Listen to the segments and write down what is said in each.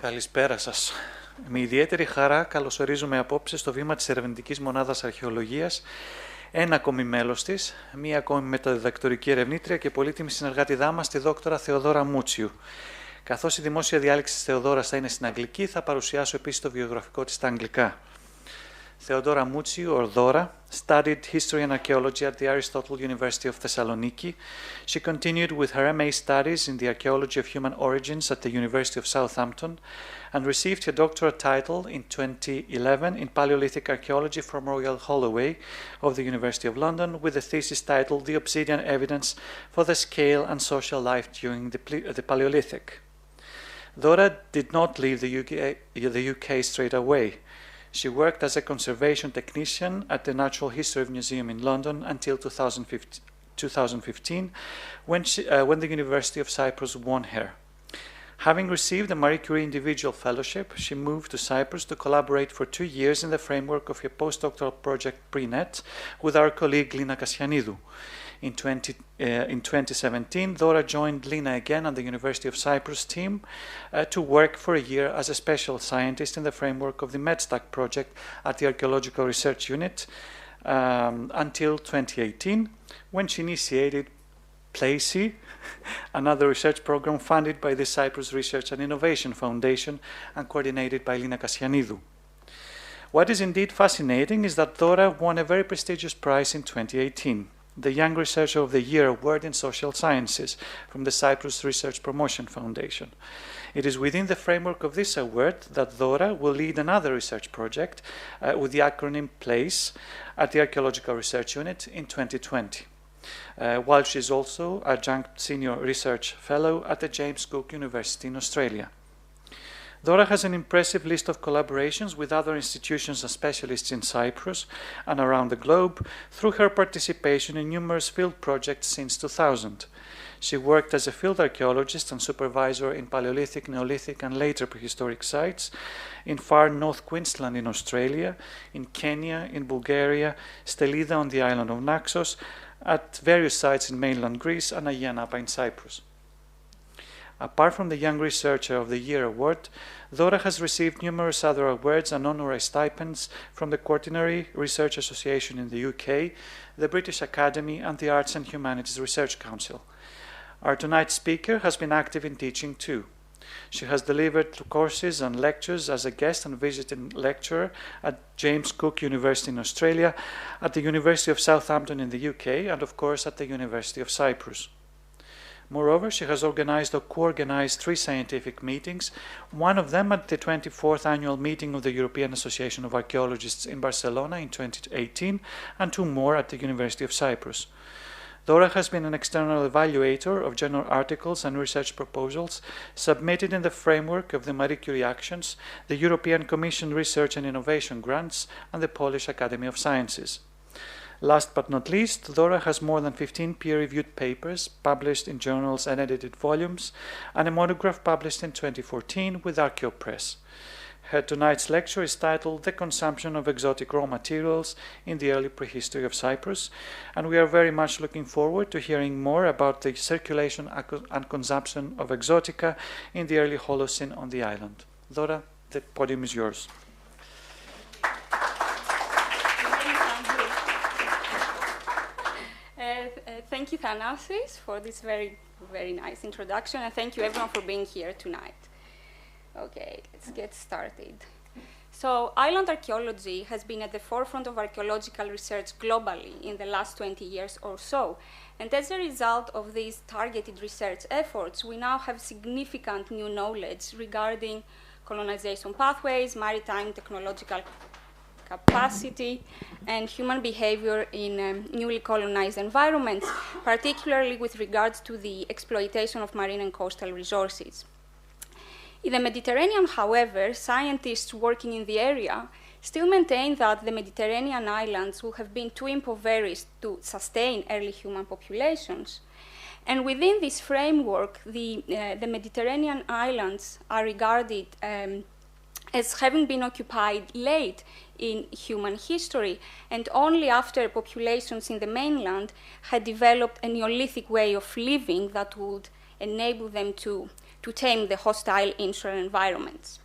Καλησπέρα σας. Με ιδιαίτερη χαρά καλωσορίζουμε απόψε στο βήμα της Ερευνητικής Μονάδας Αρχαιολογίας ένα ακόμη μέλος της, μία ακόμη μεταδιδακτορική ερευνήτρια και πολύτιμη συνεργάτηδά μας, τη δόκτωρα Θεοδώρα Μούτσιου. Καθώς η δημόσια διάλεξη της Θεοδώρας θα είναι στην αγγλική, θα παρουσιάσω επίσης το βιογραφικό της στα αγγλικά. Theodora Moutsiou, or Dora, studied history and archaeology at the Aristotle University of Thessaloniki. She continued with her MA studies in the archaeology of human origins at the University of Southampton and received her doctorate title in 2011 in Paleolithic archaeology from Royal Holloway of the University of London with a thesis titled The Obsidian Evidence for the Scale and Social Life During the Paleolithic. Dora did not leave the UK straight away. She worked as a conservation technician at the Natural History Museum in London until 2015 when the University of Cyprus won her. Having received the Marie Curie Individual Fellowship, she moved to Cyprus to collaborate for 2 years in the framework of her postdoctoral project PRENET with our colleague Lina Kassianidou. In 2017, Dora joined Lina again on the University of Cyprus team to work for a year as a special scientist in the framework of the MedStack project at the Archaeological Research Unit until 2018, when she initiated PLACY, another research program funded by the Cyprus Research and Innovation Foundation and coordinated by Lina Kassianidou. What is indeed fascinating is that Dora won a very prestigious prize in 2018. The Young Researcher of the Year Award in Social Sciences from the Cyprus Research Promotion Foundation. It is within the framework of this award that Dora will lead another research project with the acronym PLACE at the Archaeological Research Unit in 2020, while she is also Adjunct Senior Research Fellow at the James Cook University in Australia. Dora has an impressive list of collaborations with other institutions and specialists in Cyprus and around the globe through her participation in numerous field projects since 2000. She worked as a field archaeologist and supervisor in Paleolithic, Neolithic and later prehistoric sites in far north Queensland in Australia, in Kenya, in Bulgaria, Stelida on the island of Naxos, at various sites in mainland Greece and Ayia Napa in Cyprus. Apart from the Young Researcher of the Year Award, Dora has received numerous other awards and honorary stipends from the Quaternary Research Association in the UK, the British Academy and the Arts and Humanities Research Council. Our tonight's speaker has been active in teaching too. She has delivered courses and lectures as a guest and visiting lecturer at James Cook University in Australia, at the University of Southampton in the UK, and of course at the University of Cyprus. Moreover, she has organized or co-organized 3 scientific meetings, one of them at the 24th annual meeting of the European Association of Archaeologists in Barcelona in 2018, and 2 more at the University of Cyprus. Dora has been an external evaluator of journal articles and research proposals submitted in the framework of the Marie Curie Actions, the European Commission Research and Innovation Grants, and the Polish Academy of Sciences. Last but not least, Dora has more than 15 peer-reviewed papers published in journals and edited volumes, and a monograph published in 2014 with ArchaeoPress. Her tonight's lecture is titled The Consumption of Exotic Raw Materials in the Early Prehistory of Cyprus, and we are very much looking forward to hearing more about the circulation and consumption of exotica in the early Holocene on the island. Dora, the podium is yours. Thank you, Thanasis, for this very, very nice introduction, and thank you everyone for being here tonight. Okay, let's get started. So, island archaeology has been at the forefront of archaeological research globally in the last 20 years or so, and as a result of these targeted research efforts, we now have significant new knowledge regarding colonization pathways, maritime technological capacity, and human behavior in newly colonized environments, particularly with regards to the exploitation of marine and coastal resources. In the Mediterranean, however, scientists working in the area still maintain that the Mediterranean islands will have been too impoverished to sustain early human populations. And within this framework, the Mediterranean islands are regarded as having been occupied late in human history, and only after populations in the mainland had developed a Neolithic way of living that would enable them to to tame the hostile insular environments.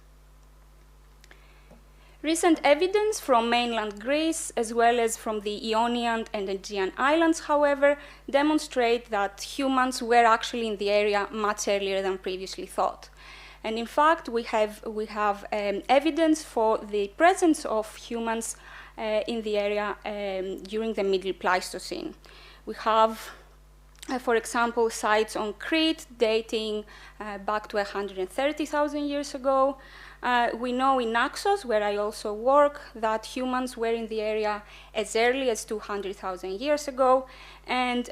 Recent evidence from mainland Greece, as well as from the Ionian and Aegean islands, however, demonstrate that humans were actually in the area much earlier than previously thought. And in fact, we have evidence for the presence of humans in the area during the Middle Pleistocene. We have, for example, sites on Crete dating back to 130,000 years ago. We know in Naxos, where I also work, that humans were in the area as early as 200,000 years ago. And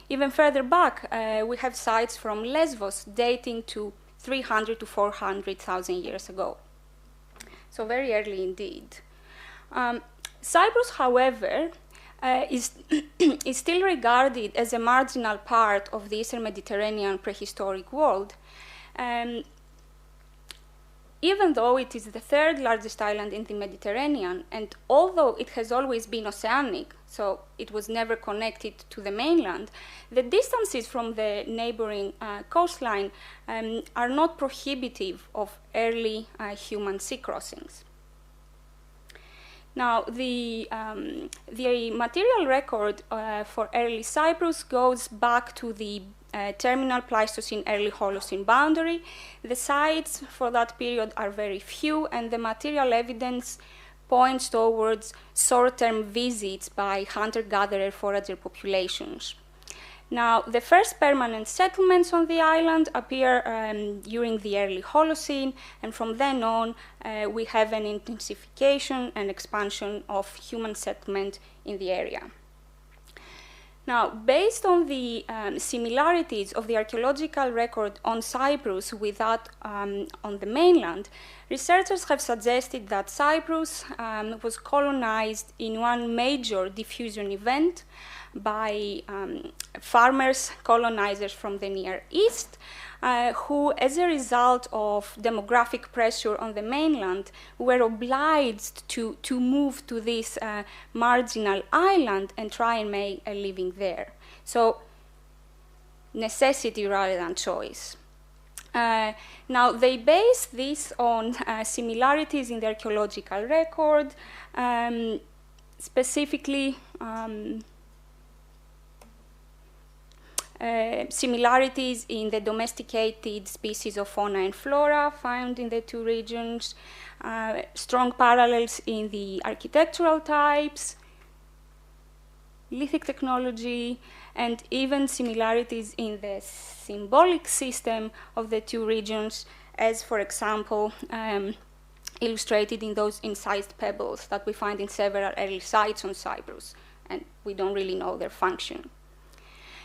even further back, we have sites from Lesbos dating to 300 to 400,000 years ago. So very early indeed. Cyprus, however, is still regarded as a marginal part of the Eastern Mediterranean prehistoric world. Even though it is the third largest island in the Mediterranean, and although it has always been oceanic, so it was never connected to the mainland, the distances from the neighboring coastline are not prohibitive of early human sea crossings. Now, the material record for early Cyprus goes back to the terminal Pleistocene, early Holocene boundary. The sites for that period are very few, and the material evidence points towards short-term visits by hunter-gatherer forager populations. Now, the first permanent settlements on the island appear during the early Holocene, and from then on, we have an intensification and expansion of human settlement in the area. Now, based on the similarities of the archaeological record on Cyprus with that on the mainland, researchers have suggested that Cyprus was colonized in one major diffusion event by farmers, colonizers from the Near East, who, as a result of demographic pressure on the mainland, were obliged to move to this marginal island and try and make a living there. So, necessity rather than choice. Now, they base this on similarities in the archaeological record, specifically similarities in the domesticated species of fauna and flora found in the two regions, strong parallels in the architectural types, lithic technology, and even similarities in the symbolic system of the two regions, as, for example, illustrated in those incised pebbles that we find in several early sites on Cyprus, and we don't really know their function.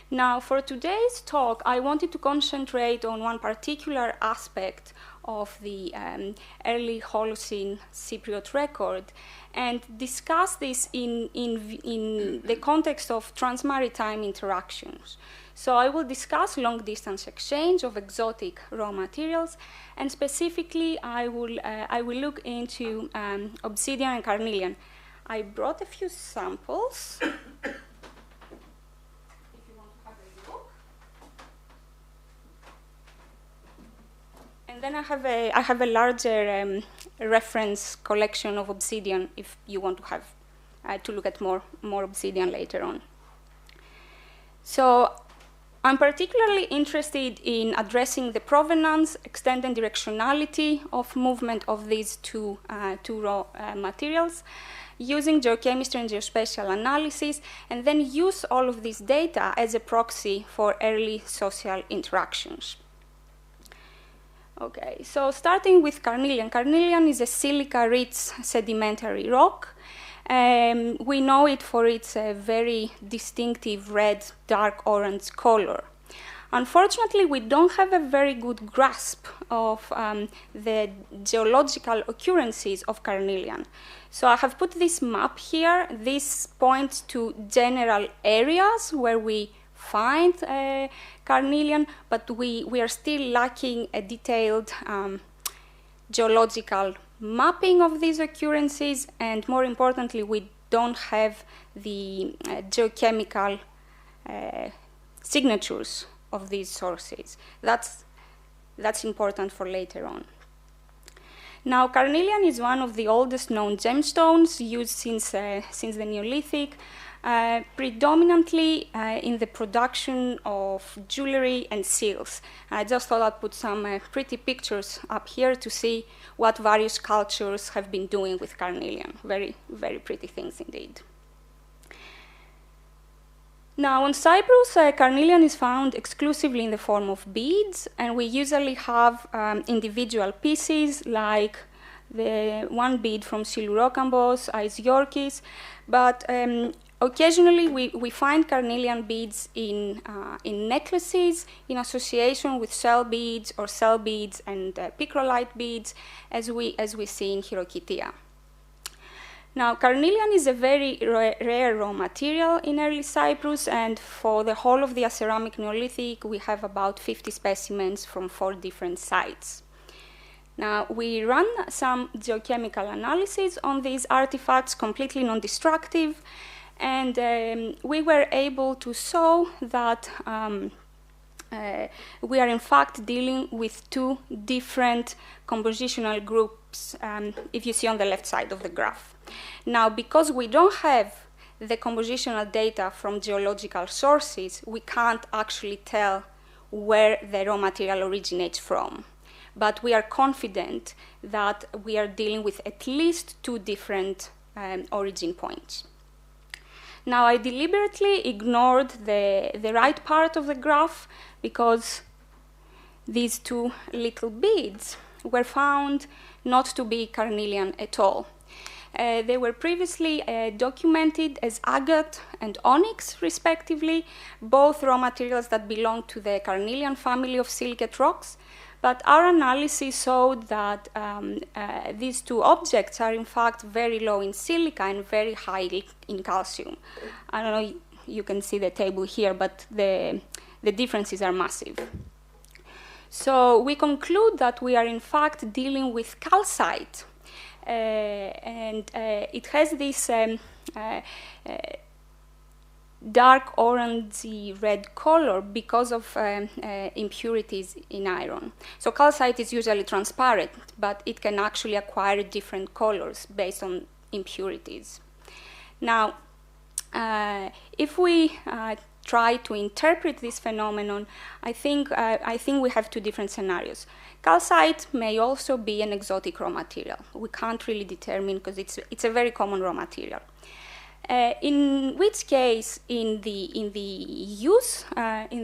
Now, for today's talk, I wanted to concentrate on one particular aspect of the early Holocene Cypriot record and discuss this in the context of transmaritime interactions. So I will discuss long-distance exchange of exotic raw materials, and specifically I will look into Obsidian and Carnelian. I brought a few samples. And then I have a larger reference collection of obsidian if you want to have to look at more obsidian later on. So I'm particularly interested in addressing the provenance, extent, and directionality of movement of these two raw materials using geochemistry and geospatial analysis, and then use all of this data as a proxy for early social interactions. Okay, so starting with Carnelian. Carnelian is a silica-rich sedimentary rock. We know it for its very distinctive red, dark orange color. Unfortunately, we don't have a very good grasp of the geological occurrences of Carnelian. So I have put this map here. This points to general areas where we find Carnelian, but we are still lacking a detailed geological mapping of these occurrences, and more importantly, we don't have the geochemical signatures of these sources. That's that's important for later on. Now, carnelian is one of the oldest known gemstones used since the Neolithic, predominantly in the production of jewelry and seals. I just thought I'd put some pretty pictures up here to see what various cultures have been doing with carnelian. Very, very pretty things indeed. Now, on Cyprus, carnelian is found exclusively in the form of beads, and we usually have individual pieces like the one bead from Silurokambos, Ais Yorkis, but occasionally we find carnelian beads in necklaces in association with shell beads or shell beads and picrolite beads, as we see in Chirokitia. Now, carnelian is a very rare raw material in early Cyprus, and for the whole of the Aceramic Neolithic, we have about 50 specimens from 4 different sites. Now, we run some geochemical analysis on these artifacts, completely non-destructive, and we were able to show that we are in fact dealing with 2 different compositional groups, if you see on the left side of the graph. Now, because we don't have the compositional data from geological sources, we can't actually tell where the raw material originates from. But we are confident that we are dealing with at least 2 different origin points. Now, I deliberately ignored the right part of the graph because these 2 little beads were found not to be carnelian at all. They were previously documented as agate and onyx, respectively, both raw materials that belong to the carnelian family of silicate rocks. But our analysis showed that these 2 objects are in fact very low in silica and very high in calcium. I don't know, you can see the table here, but the differences are massive. So we conclude that we are in fact dealing with calcite. And it has this dark orangey red color because of impurities in iron. So calcite is usually transparent, but it can actually acquire different colors based on impurities. Now, if we try to interpret this phenomenon, I think we have 2 different scenarios. Calcite may also be an exotic raw material. We can't really determine because it's a very common raw material. In which case, in the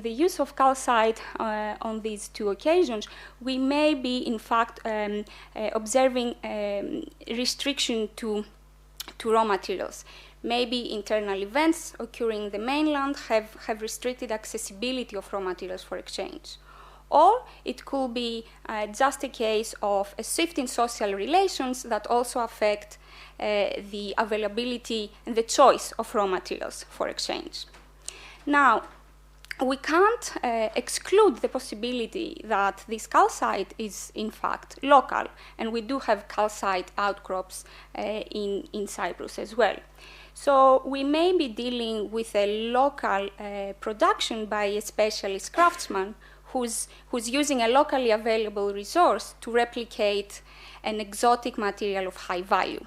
use of calcite on these 2 occasions, we may be in fact observing restriction to raw materials. Maybe internal events occurring in the mainland have restricted accessibility of raw materials for exchange. Or it could be just a case of a shift in social relations that also affect the availability and the choice of raw materials for exchange. Now, we can't exclude the possibility that this calcite is in fact local, and we do have calcite outcrops in Cyprus as well. So we may be dealing with a local production by a specialist craftsman who's using a locally available resource to replicate an exotic material of high value.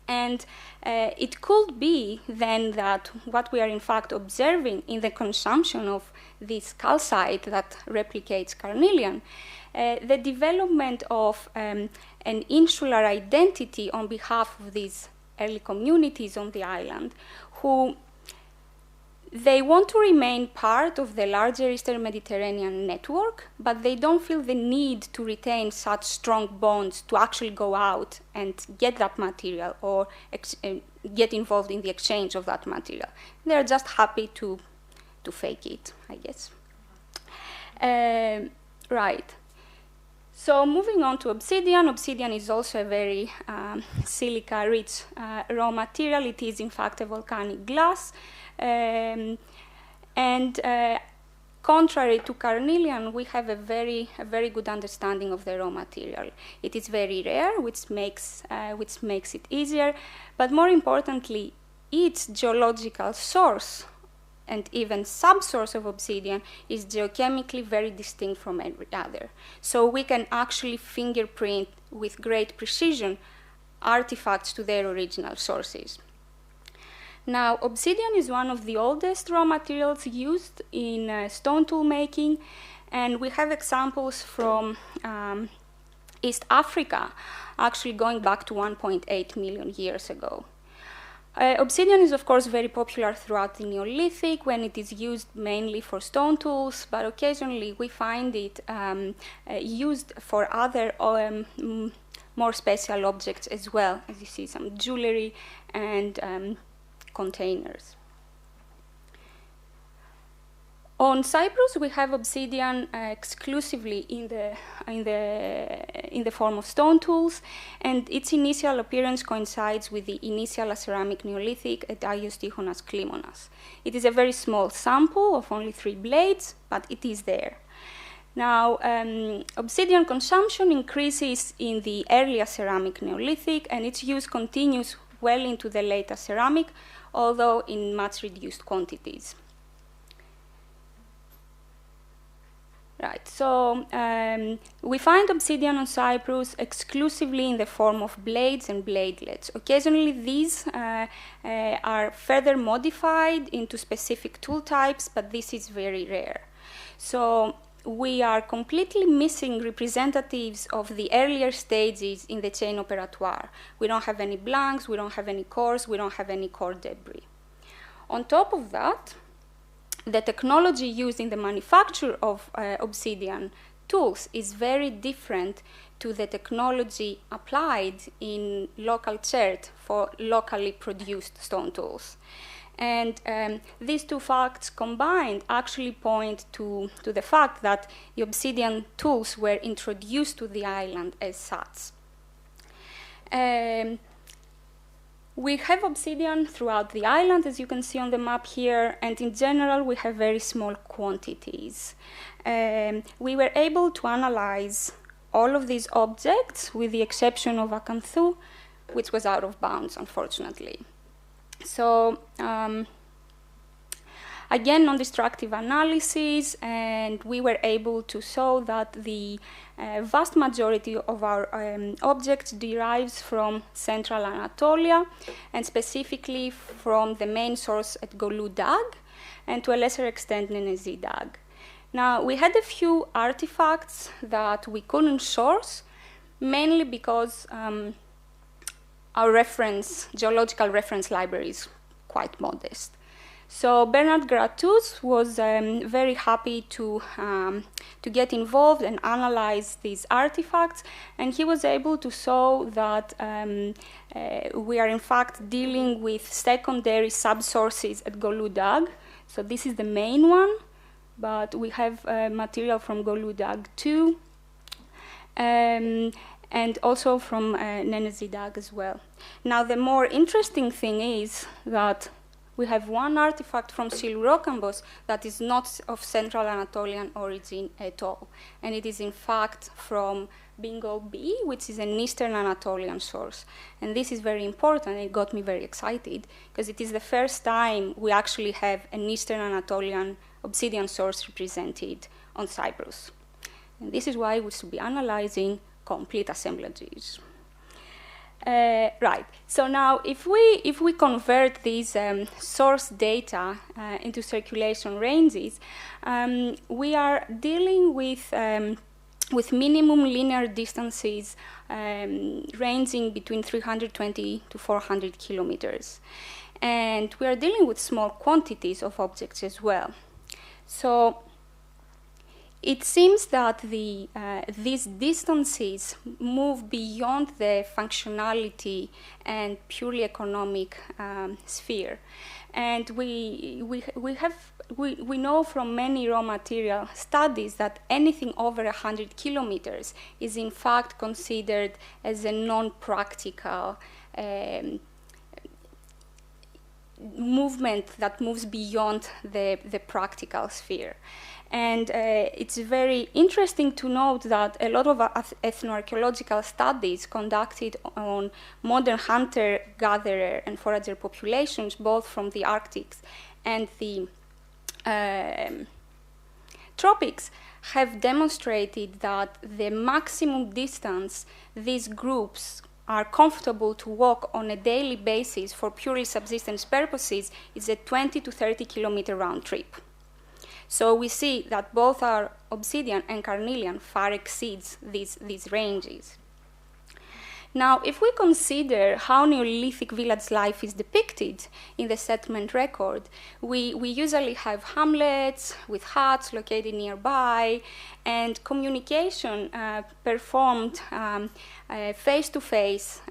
And it could be then that what we are in fact observing in the consumption of this calcite that replicates carnelian, the development of an insular identity on behalf of these early communities on the island, who they want to remain part of the larger Eastern Mediterranean network, but they don't feel the need to retain such strong bonds to actually go out and get that material or get involved in the exchange of that material. They're just happy to fake it, I guess. Right. So moving on to obsidian. Obsidian is also a very silica-rich raw material. It is, in fact, a volcanic glass. Contrary to carnelian, we have a very good understanding of the raw material. It is very rare, which makes it easier. But more importantly, its geological source and even subsource of obsidian is geochemically very distinct from every other. So we can actually fingerprint with great precision artifacts to their original sources. Now, obsidian is one of the oldest raw materials used in stone tool making, and we have examples from East Africa, actually going back to 1.8 million years ago. Obsidian is, of course, very popular throughout the Neolithic when it is used mainly for stone tools, but occasionally we find it used for other more special objects as well, as you see some jewelry and containers. On Cyprus, we have obsidian exclusively in the form of stone tools, and its initial appearance coincides with the initial ceramic Neolithic at Agios Tichonas Klimonas. It is a very small sample of only 3 blades, but it is there. Now, obsidian consumption increases in the earlier ceramic Neolithic, and its use continues well into the later ceramic, although in much reduced quantities. Right, so we find obsidian on Cyprus exclusively in the form of blades and bladelets. Occasionally these are further modified into specific tool types, but this is very rare. So we are completely missing representatives of the earlier stages in the chain operatoire. We don't have any blanks, we don't have any cores, we don't have any core debris. On top of that, the technology used in the manufacture of obsidian tools is very different to the technology applied in local chert for locally produced stone tools. And these two facts combined actually point to the fact that the obsidian tools were introduced to the island as such. We have obsidian throughout the island, as you can see on the map here, and in general we have very small quantities. We were able to analyze all of these objects with the exception of Acanthu, which was out of bounds, unfortunately. So again, non-destructive analysis, and we were able to show that the vast majority of our objects derives from Central Anatolia, and specifically from the main source at Golu Dag, and to a lesser extent Nenezi Dag. Now, we had a few artifacts that we couldn't source, mainly because our geological reference library is quite modest. So Bernard Gratus was very happy to get involved and analyze these artifacts, and he was able to show that we are in fact dealing with secondary subsources at Golu Dag. So this is the main one, but we have material from Golu Dag too, and also from Nenezi Dag as well. Now the more interesting thing is that we have one artifact from Silurokambos that is not of Central Anatolian origin at all. And it is in fact from Bingo B, which is an Eastern Anatolian source. And this is very important. It got me very excited because it is the first time we actually have an Eastern Anatolian obsidian source represented on Cyprus. And this is why we should be analyzing complete assemblages. Right. So now, if we convert these source data into circulation ranges, we are dealing with minimum linear distances ranging between 320 to 400 kilometers, and we are dealing with small quantities of objects as well. So it seems that these distances move beyond the functionality and purely economic sphere. And we know from many raw material studies that anything over 100 kilometers is in fact considered as a non-practical movement that moves beyond the practical sphere. And it's very interesting to note that a lot of ethnoarchaeological studies conducted on modern hunter-gatherer and forager populations, both from the Arctic and the tropics have demonstrated that the maximum distance these groups are comfortable to walk on a daily basis for purely subsistence purposes is a 20 to 30 kilometer round trip. So we see that both our Obsidian and Carnelian far exceeds these ranges. Now, if we consider how Neolithic village life is depicted in the settlement record, we usually have hamlets with huts located nearby and communication performed face-to-face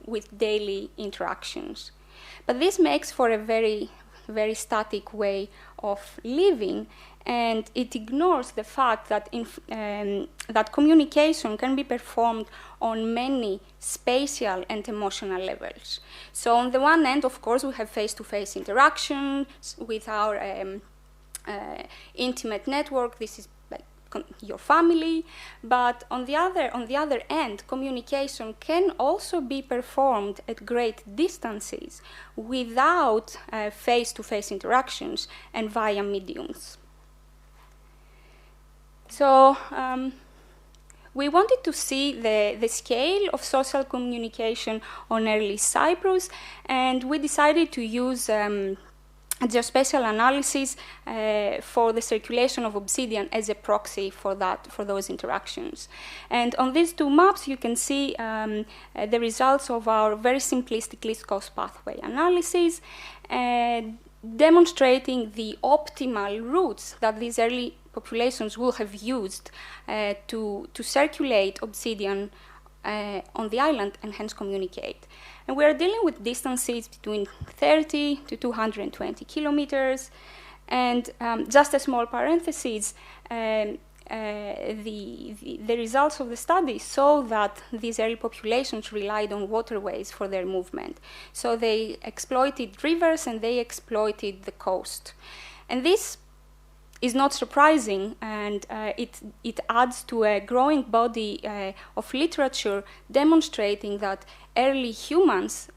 with daily interactions. But this makes for a very, very static way of living, and it ignores the fact that that communication can be performed on many spatial and emotional levels. So on the one end, of course, we have face-to-face interactions with our intimate network. This is like your family. But on the other end, communication can also be performed at great distances without face-to-face interactions and via mediums. So we wanted to see the scale of social communication on early Cyprus, and we decided to use geospatial analysis for the circulation of obsidian as a proxy for those interactions. And on these two maps, you can see the results of our very simplistic least cost pathway analysis, demonstrating the optimal routes that these early populations will have used to circulate obsidian on the island and hence communicate. And we are dealing with distances between 30 to 220 kilometers. And just a small parenthesis, the results of the study show that these early populations relied on waterways for their movement. So they exploited rivers and they exploited the coast. And this is not surprising, and it adds to a growing body of literature demonstrating that early humans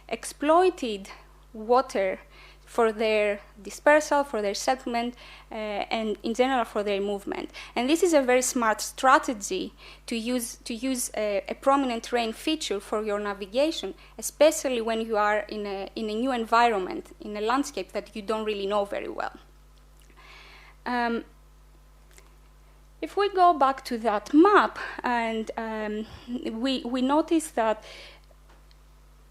exploited water for their dispersal, for their settlement, and in general for their movement. And this is a very smart strategy to use a prominent terrain feature for your navigation, especially when you are in a new environment, in a landscape that you don't really know very well. If we go back to that map, and we notice that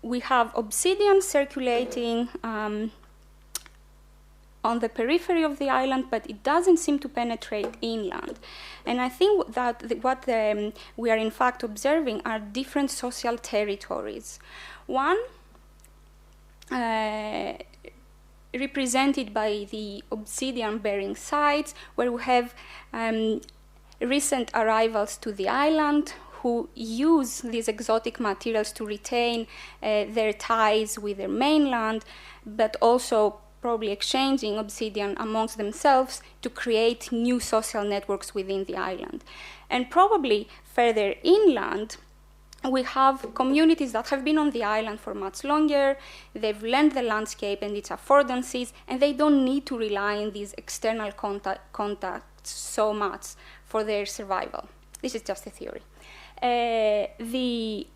we have obsidian circulating on the periphery of the island, but it doesn't seem to penetrate inland. And I think that what we are in fact observing are different social territories. One, represented by the obsidian-bearing sites, where we have recent arrivals to the island who use these exotic materials to retain their ties with their mainland, but also probably exchanging obsidian amongst themselves to create new social networks within the island. And probably further inland, we have communities that have been on the island for much longer. They've learned the landscape and its affordances, and they don't need to rely on these external contacts so much for their survival. This is just a theory. The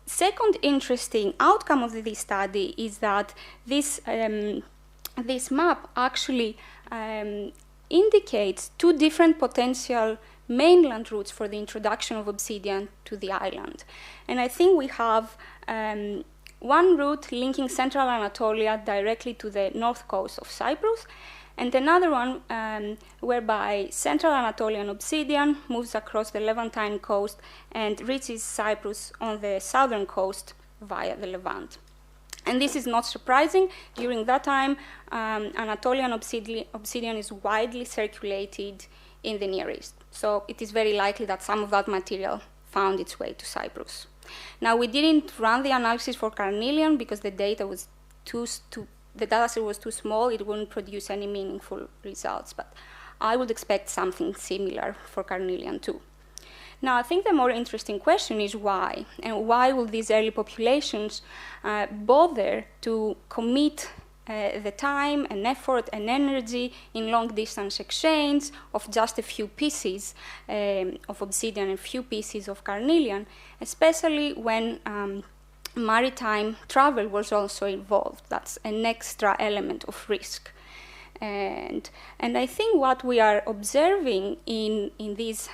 second interesting outcome of this study is that this map actually indicates two different potential mainland routes for the introduction of obsidian to the island. And I think we have one route linking central Anatolia directly to the north coast of Cyprus, and another one whereby central Anatolian obsidian moves across the Levantine coast and reaches Cyprus on the southern coast via the Levant. And this is not surprising. During that time, Anatolian obsidian is widely circulated in the Near East. So it is very likely that some of that material found its way to Cyprus. Now, we didn't run the analysis for Carnelian because the data was the dataset was too small. It wouldn't produce any meaningful results, but I would expect something similar for Carnelian too. Now, I think the more interesting question is why, and why will these early populations bother to commit the time and effort and energy in long-distance exchange of just a few pieces of obsidian and a few pieces of carnelian, especially when maritime travel was also involved. That's an extra element of risk. And I think what we are observing in these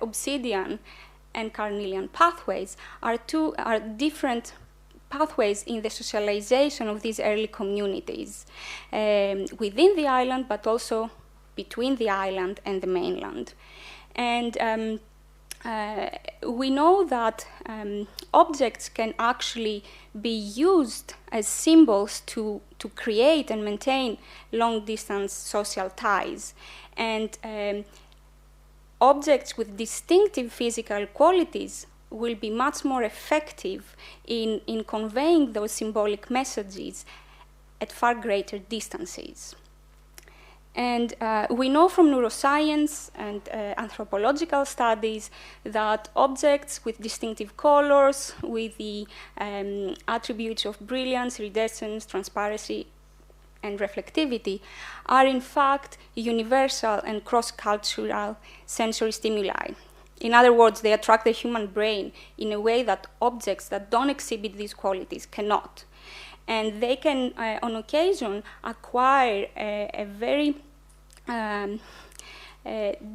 obsidian and carnelian pathways are different pathways in the socialization of these early communities within the island, but also between the island and the mainland. And we know that objects can actually be used as symbols to create and maintain long-distance social ties. And objects with distinctive physical qualities will be much more effective in conveying those symbolic messages at far greater distances. And we know from neuroscience and anthropological studies that objects with distinctive colors, with the attributes of brilliance, iridescence, transparency, and reflectivity, are in fact universal and cross-cultural sensory stimuli. In other words, they attract the human brain in a way that objects that don't exhibit these qualities cannot. And they can, on occasion, acquire a very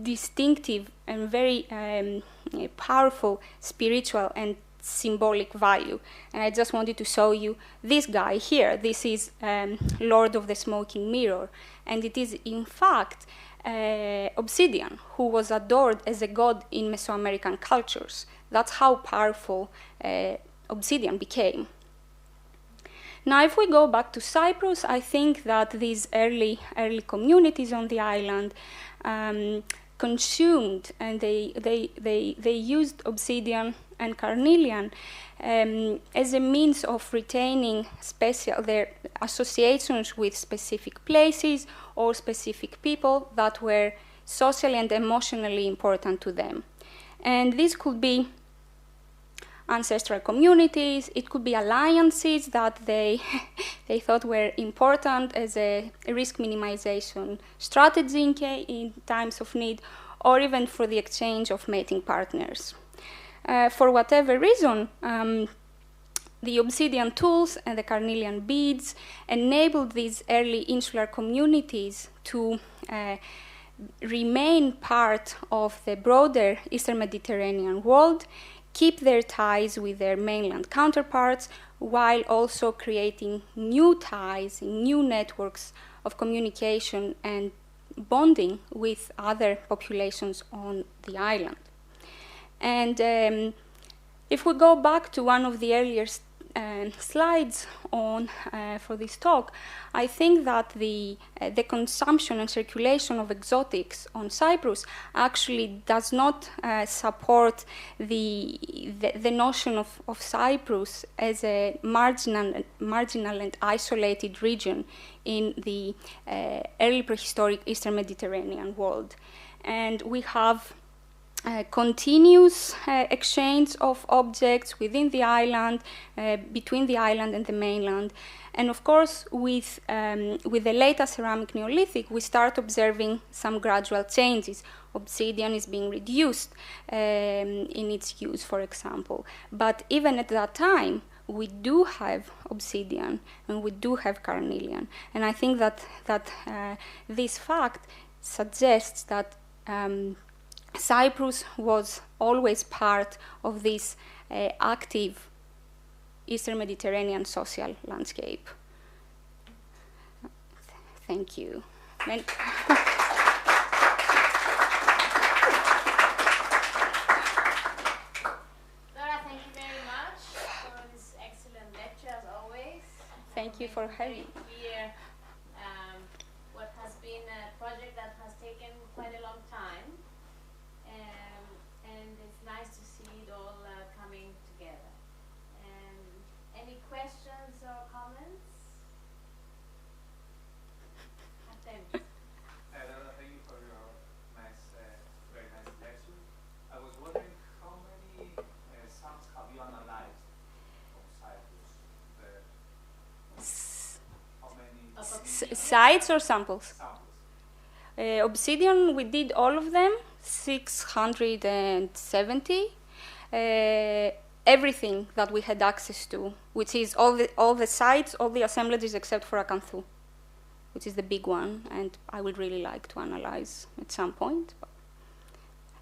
distinctive and very powerful spiritual and symbolic value. And I just wanted to show you this guy here. This is Lord of the Smoking Mirror. And it is, in fact, Obsidian, who was adored as a god in Mesoamerican cultures. That's how powerful Obsidian became. Now, if we go back to Cyprus, I think that these early communities on the island consumed and they used obsidian and carnelian as a means of retaining their associations with specific places or specific people that were socially and emotionally important to them. And this could be ancestral communities, it could be alliances that they thought were important as a risk minimization strategy in times of need, or even for the exchange of mating partners. For whatever reason, the obsidian tools and the carnelian beads enabled these early insular communities to remain part of the broader Eastern Mediterranean world, keep their ties with their mainland counterparts, while also creating new ties, new networks of communication and bonding with other populations on the island. And if we go back to one of the earlier slides for this talk, I think that the consumption and circulation of exotics on Cyprus actually does not support the notion of Cyprus as a marginal and isolated region in the early prehistoric Eastern Mediterranean world. And we have continuous exchange of objects within the island, between the island and the mainland. And of course, with the later ceramic Neolithic, we start observing some gradual changes. Obsidian is being reduced in its use, for example. But even at that time, we do have obsidian and we do have carnelian. And I think that this fact suggests that Cyprus was always part of this active Eastern Mediterranean social landscape. Thank you. Dora, thank you very much for this excellent lecture, as always. Thank you for having me. Here, what has been a project that has taken quite a long time. And it's nice to see it all coming together. Any questions or comments? Attempts. Thank you for your very nice lecture. I was wondering how many sounds have you analyzed from Cyprus? How Sites or samples? Samples. Obsidian, we did all of them, 670. Everything that we had access to, which is all the sites, all the assemblages except for Acanthu, which is the big one, and I would really like to analyze at some point.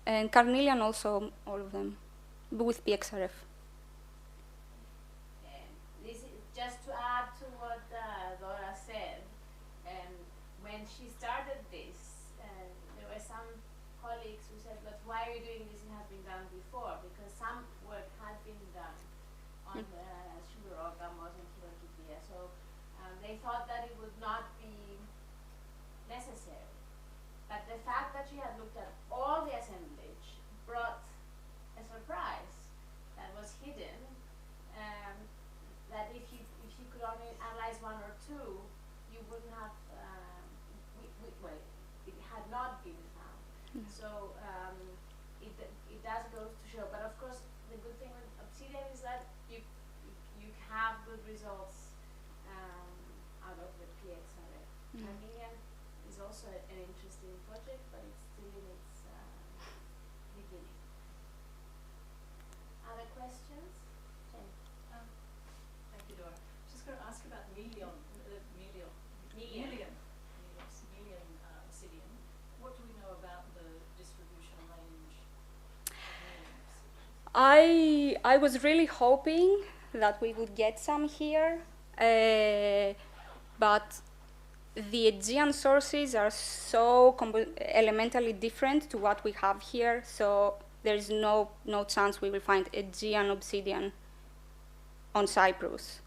And Carnelian also, all of them, but with PXRF. This is just to add to what Dora said. When she started this, there were some colleagues who said, "But why are you doing this? It has been done before." Because some work had been done on the sugar orgamos and Kilokitia. So they thought that it would not be necessary. But the fact that she had looked at all the assemblage brought a surprise that was hidden. That if you could only analyze one or two, you wouldn't have. Well, it had not been found. So it does go to show. But of course, the good thing with Obsidian is that you have good results out of the PXRF. Carnelian is also an interesting project, but it's still in its beginning. Other questions? Jen? Thank you, Dora. Just going to ask about Melian obsidian. What do we know about the distribution range of Melian? I was really hoping that we would get some here, but the Aegean sources are so elementally different to what we have here, so there is no chance we will find Aegean obsidian on Cyprus.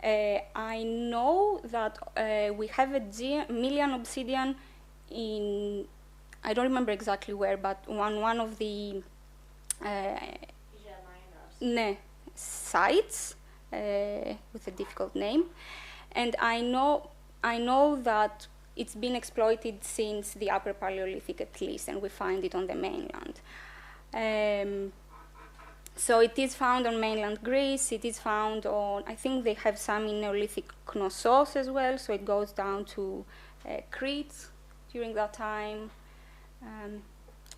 I know that we have Melian obsidian in, I don't remember exactly where, but one of the sites with a difficult name, and I know that it's been exploited since the Upper Paleolithic at least, and we find it on the mainland. So it is found on mainland Greece, it is found on, I think they have some in Neolithic Knossos as well, so it goes down to Crete during that time.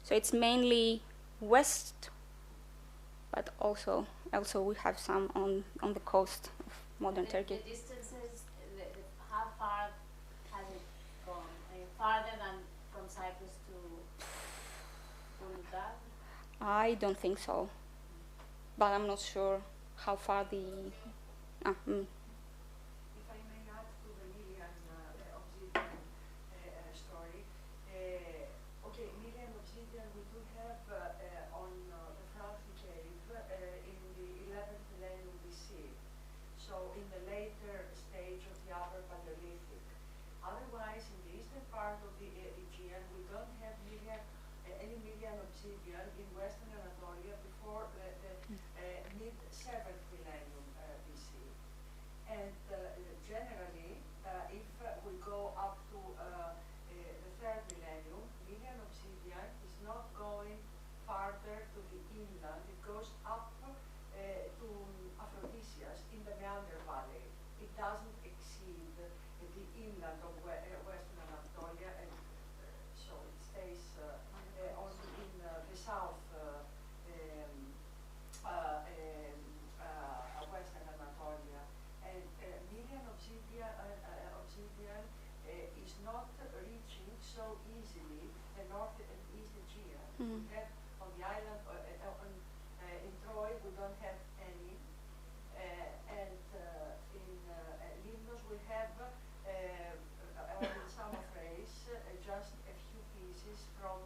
So it's mainly west, but also we have some on the coast of modern Turkey. The distances, how far has it gone? I mean, farther than from Cyprus to Bulgar? I don't think so, but I'm not sure how far the... If I may add to the Melian obsidian story, okay, Melian obsidian we do have on the Franklin cave in the 11th millennium BC, so in the later stage of the Upper Paleolithic. Otherwise, in the eastern part of the Aegean, we don't have any Melian obsidian in Western Anatolia before the mid-7th millennium BC. And generally, if we go up to the 3rd millennium, Melian obsidian is not going farther to the inland. It goes up to Aphrodisias in the Meander Valley. It doesn't exceed the inland of Western Anatolia, and so it stays only in the south Western Anatolia. And Melian obsidian is not reaching so easily the North and East Aegean. We have on the island, in Troy, we don't have any. And in Limnos, we have in Samothrace just a few pieces from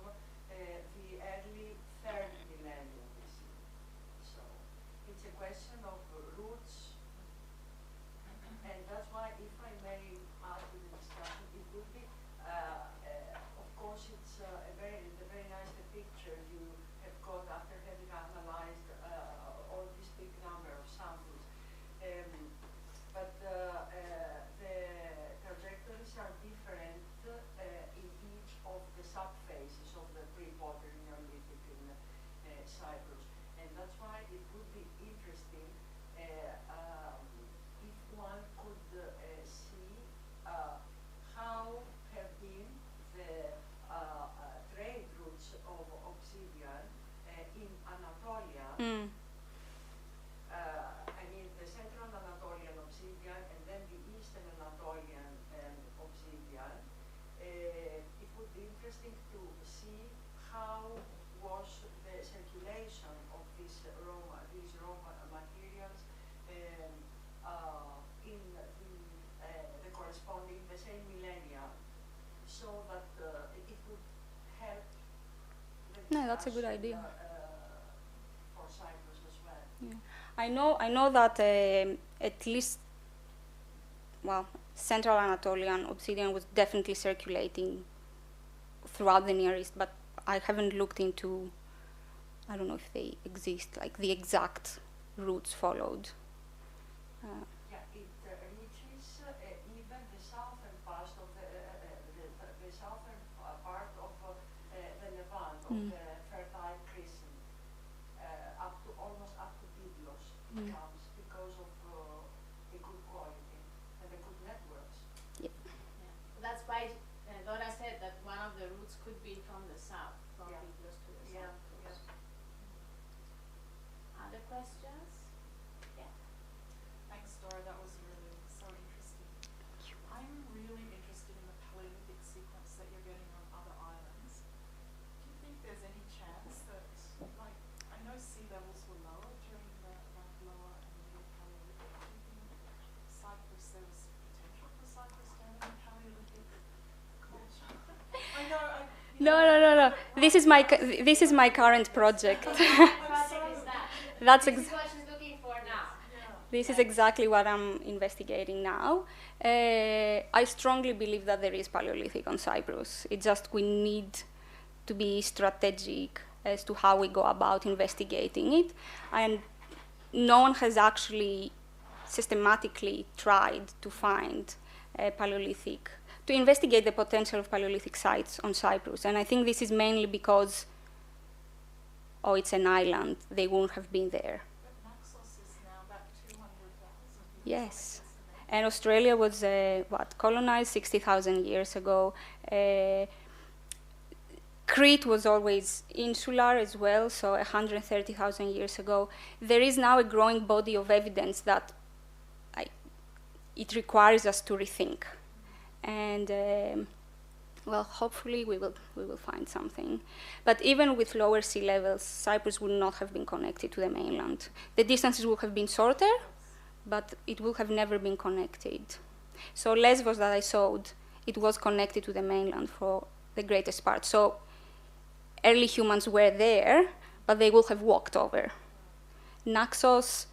within the corresponding, the same millennia, so that it would help the No, that's a good discussion, idea. for Cyprus as well. Yeah. I know that at least, well, Central Anatolian obsidian was definitely circulating throughout the Near East, but I haven't looked into, I don't know if they exist, like the exact routes followed. Yeah, it reaches even the southern part of the southern part of the Levant, of the Fertile Crescent, almost up to Byblos it comes because of the good quality and the good networks. Yeah. That's why Dora said that one of the routes could be from the south, from Yeah. Byblos to the Yeah, south coast. Other questions? Yeah. Thanks, Dora. That was really so interesting. I'm really interested in the Paleolithic sequence that you're getting on other islands. Do you think there's any chance that, like, I know sea levels were lower during the lower and middle Paleolithic. Do you think Cyprus, there was potential for Cyprus to have a Paleolithic culture? I know. No. This is my current project. What project is that? That's This is what she's looking for now. This is exactly what I'm investigating now. I strongly believe that there is Paleolithic on Cyprus. It's just we need to be strategic as to how we go about investigating it. And no one has actually systematically tried to find Paleolithic, to investigate the potential of Paleolithic sites on Cyprus. And I think this is mainly because, it's an island, they won't have been there. But Naxos is now about 200,000 years. Yes. And Australia was, colonized 60,000 years ago. Crete was always insular as well, so 130,000 years ago. There is now a growing body of evidence that it requires us to rethink. And, hopefully we will find something. But even with lower sea levels, Cyprus would not have been connected to the mainland. The distances would have been shorter, but it would have never been connected. So Lesbos that I showed, it was connected to the mainland for the greatest part. So early humans were there, but they would have walked over. Naxos,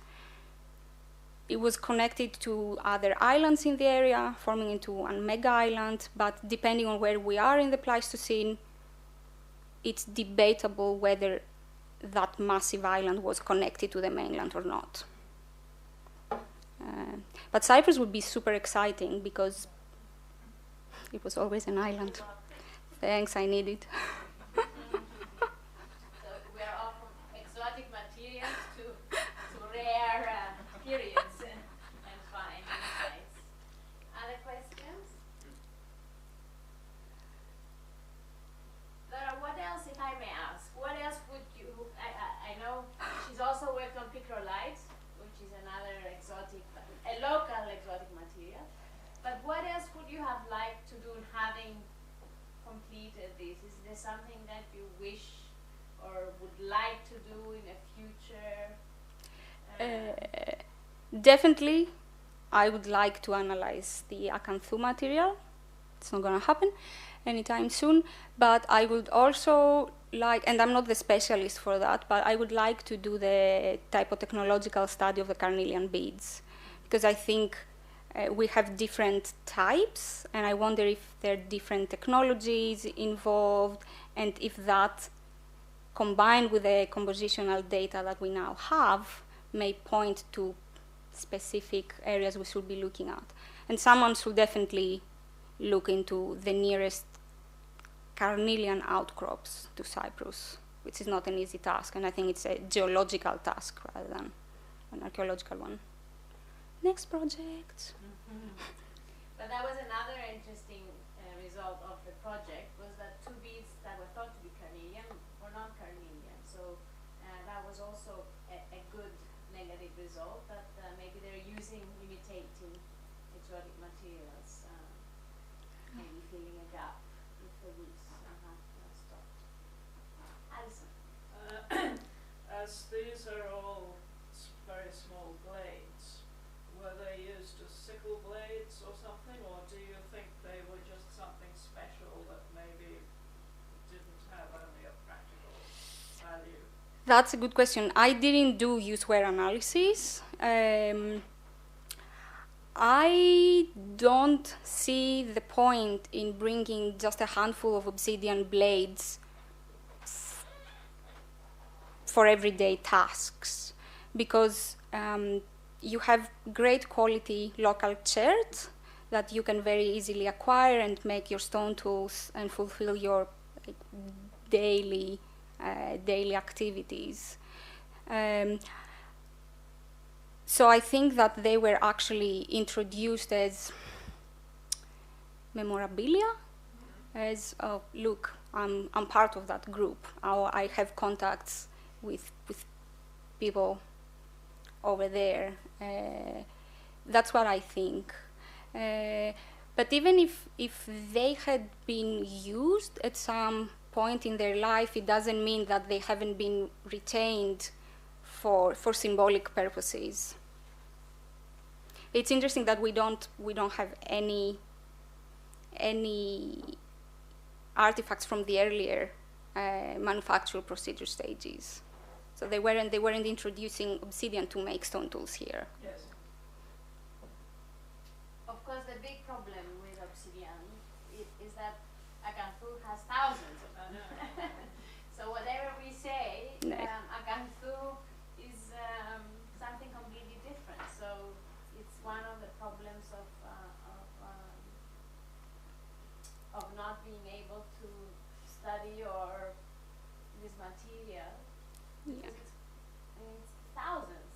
it was connected to other islands in the area, forming into a mega island, but depending on where we are in the Pleistocene, it's debatable whether that massive island was connected to the mainland or not. But Cyprus would be super exciting because it was always an island. Thanks, I need it. So we are off from exotic materials to rare periods and fine insights. Other questions? Laura, what else, if I may ask, what else would you, I know she's also worked on picrolite, which is another exotic, a local exotic material, but what else would you have liked to do having completed this? Is there something that you wish or would like to do in the future? Definitely, I would like to analyze the Acanthu material. It's not going to happen anytime soon, but I would also like, and I'm not the specialist for that, but I would like to do the typotechnological study of the Carnelian beads, because I think we have different types, and I wonder if there are different technologies involved, and if that, combined with the compositional data that we now have, may point to specific areas we should be looking at. And someone should definitely look into the nearest Carnelian outcrops to Cyprus, which is not an easy task, and I think it's a geological task rather than an archaeological one. Next project. But that was another interesting result of the project, was that two beads that were thought to be Carnelian were not Carnelian. So that was also a good negative result, that maybe they're imitating exotic materials, maybe filling a gap with the roots. Stop. Alison. As these are all very small blades, were they used used as sickle blades or something, or do you think they were just something special that maybe didn't have only a practical value? That's a good question. I didn't do use wear analysis. I don't see the point in bringing just a handful of obsidian blades for everyday tasks, because you have great quality local cherts that you can very easily acquire and make your stone tools and fulfill your daily activities. So I think that they were actually introduced as memorabilia, as look, I'm part of that group. I have contacts with people over there. That's what I think. But even if they had been used at some point in their life, it doesn't mean that they haven't been retained for symbolic purposes. It's interesting that we don't have any artifacts from the earlier manufacture procedure stages. So they weren't introducing obsidian to make stone tools here. Yes. Of course, the big problem with obsidian is that Acanthu has thousands of them. So whatever we say, Acanthu is something completely different. So it's one of the problems of not being able to study or this material. Yeah. It's thousands.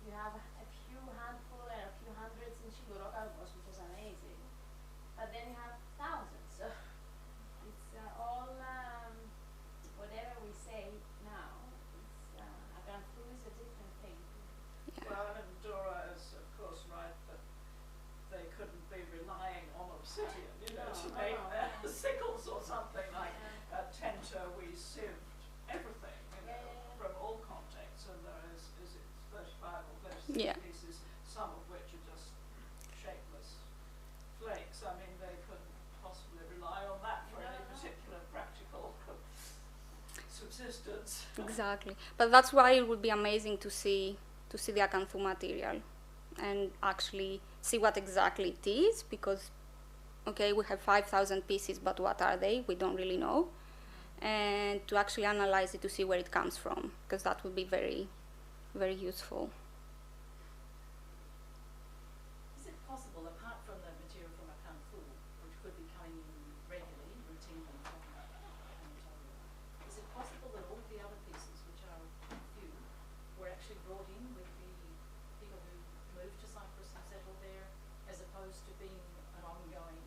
You have a few handful and a few hundreds in Chigurocalcos, which is amazing. But then you have thousands. So it's all, whatever we say now, Acanthu is a different thing. Yeah. Well, and Dora is of course right that they couldn't be relying on obsidian, to make their sickles or something like Tenta. We sieved everything, from all contexts, and there is it 35 or 36 pieces, some of which are just shapeless flakes. I mean, they couldn't possibly rely on that for any particular practical subsistence. Exactly. But that's why it would be amazing to see the Acanthu material and actually see what exactly it is, because okay, we have 5,000 pieces, but what are they? We don't really know. And to actually analyze it to see where it comes from, because that would be very, very useful. Is it possible, apart from the material from Acanthu, which could be coming in regularly, routinely, is it possible that all the other pieces, which are few, were actually brought in with the people who moved to Cyprus and settled there, as opposed to being an ongoing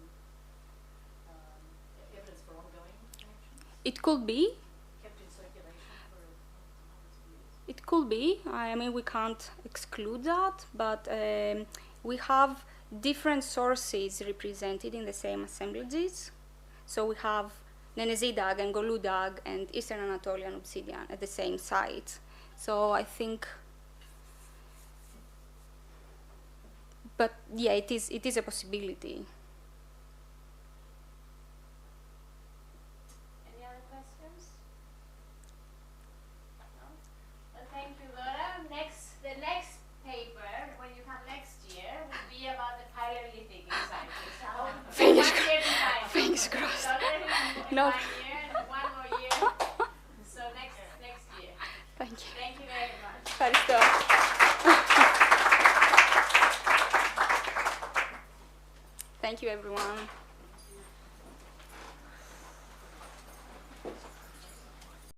evidence for ongoing connections? It could be. Kept in circulation for hundreds of years? It could be. I mean, we can't exclude that, but we have different sources represented in the same assemblages. So we have Nenezidag and Goludag and Eastern Anatolian obsidian at the same site. So I think, but yeah, it is a possibility. Any other questions? No? Well, thank you, Dora. The next paper, when you come next year, will be about the Paleolithic in Cyprus. Fingers One year behind. Fingers crossed. So already No. 1 year, and 1 more year. So next year. Thank you. Thank you very much. Ευχαριστώ. Thank you, everyone.